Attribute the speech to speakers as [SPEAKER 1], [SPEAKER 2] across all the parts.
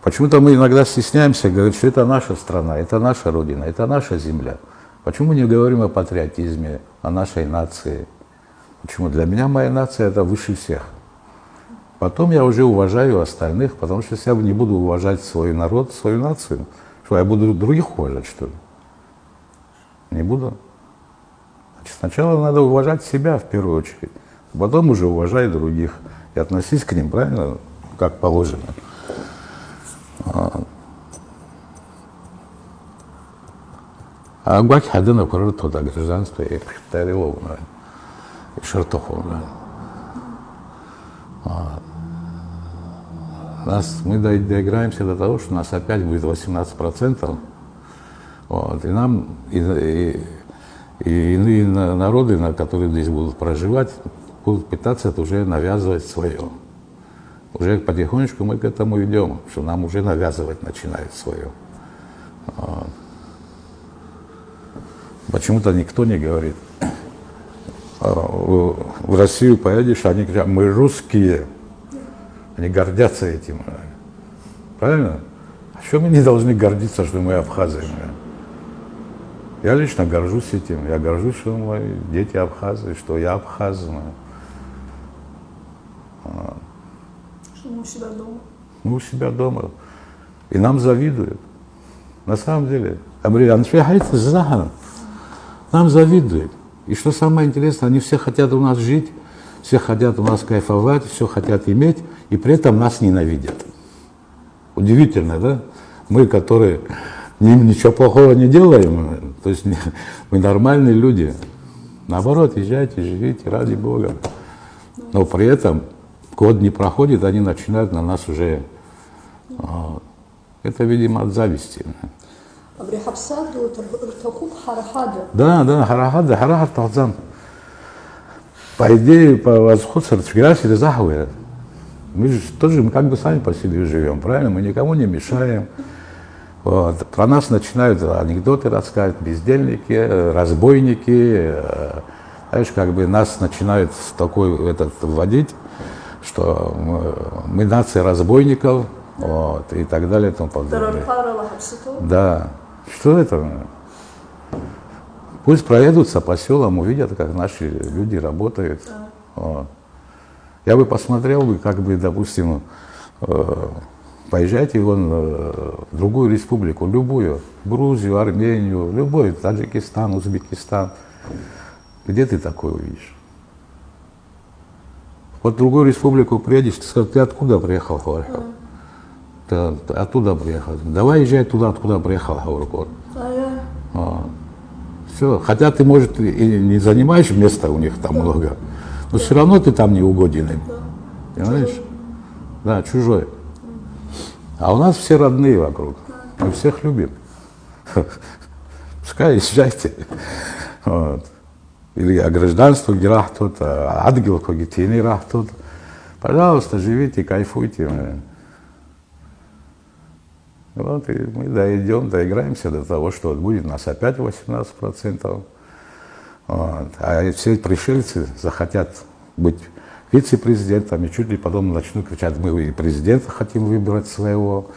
[SPEAKER 1] Почему-то мы иногда стесняемся говорить, что это наша страна, это наша родина, это наша земля. Почему мы не говорим о патриотизме, о нашей нации? Почему? Для меня моя нация это выше всех. Потом я уже уважаю остальных, потому что если я не буду уважать свой народ, свою нацию, что я буду других уважать, что ли? Не буду. Значит, сначала надо уважать себя в первую очередь, потом уже уважать других и относись к ним, правильно, как положено. А гвак хадана курор тода гражданство и хтариловно и шартоховно. Мы доиграемся до того, что у нас опять будет 18%. Вот, и нам и иные народы, которые здесь будут проживать, будут пытаться это уже навязывать свое. Уже потихонечку мы к этому идем, что нам уже навязывать начинает свое. Вот. Почему-то никто не говорит. В Россию поедешь, они говорят, мы русские. Они гордятся этим. Правильно? А что мы не должны гордиться, что мы абхазы? Я лично горжусь этим. Я горжусь, что мои дети абхазы, что я абхаз.
[SPEAKER 2] Что мы у себя дома.
[SPEAKER 1] Мы у себя дома. И нам завидуют. На самом деле. Нам завидуют. И что самое интересное, они все хотят у нас жить, все хотят у нас кайфовать, все хотят иметь, и при этом нас ненавидят. Удивительно, да? Мы, которые ничего плохого не делаем, то есть мы нормальные люди. Наоборот, езжайте, живите, ради Бога. Но при этом год не проходит, они начинают на нас уже... Это, видимо, от зависти. Да, харахад тахзан. По идее, по восходу сертификации или захвата. Мы же тоже как бы сами по себе живем, правильно? Мы никому не мешаем. Вот. Про нас начинают анекдоты рассказывать, бездельники, разбойники. Знаешь, как бы нас начинают в такой вводить, что мы нация разбойников, вот, и так далее и тому подобное. Да. Что это? Пусть проедутся по селам, увидят, как наши люди работают. Вот. Я бы посмотрел, как бы, допустим, поезжайте вон в другую республику, любую, Грузию, Армению, любой, Таджикистан, Узбекистан. Где ты такое увидишь? Вот в другую республику приедешь, ты скажешь, ты откуда приехал, говорю? Ты оттуда приехал. Давай езжай туда, откуда приехал, говорю. Все. Хотя ты, может, и не занимаешь места у них там много, но все равно ты там не угоден им. Понимаешь? Да, чужой. А у нас все родные вокруг. Мы всех любим. Пускай езжайте. Вот. Или о гражданстве, где рахтут, адгил, когитини рахтут. Пожалуйста, живите, кайфуйте. Вот, и мы доиграемся до того, что будет у нас опять 18%. Вот. А все пришельцы захотят быть вице-президентами, чуть ли потом начнут кричать, мы и президента хотим выбрать своего,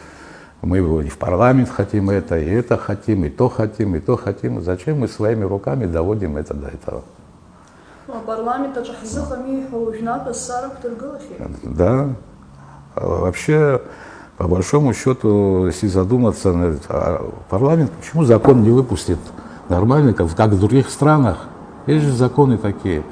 [SPEAKER 1] мы и в парламент хотим это, и это хотим, и то хотим, и то хотим. Зачем мы своими руками доводим это до этого? Да. Вообще, по большому счету, если задуматься, парламент почему закон не выпустит нормально, как в других странах? Есть же законы такие,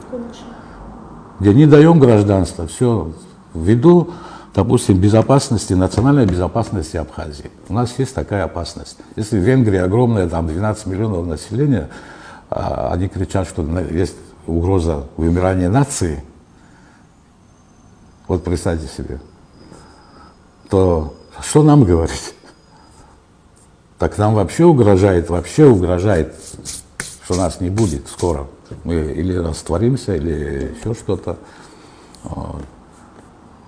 [SPEAKER 1] где не даем гражданство, все, ввиду, допустим, безопасности, национальной безопасности Абхазии. У нас есть такая опасность. Если в Венгрии огромное, там 12 миллионов населения, они кричат, что есть угроза вымирания нации, вот представьте себе, то что нам говорить? Так нам вообще угрожает, что нас не будет скоро. Мы или растворимся, или еще что-то. Вот.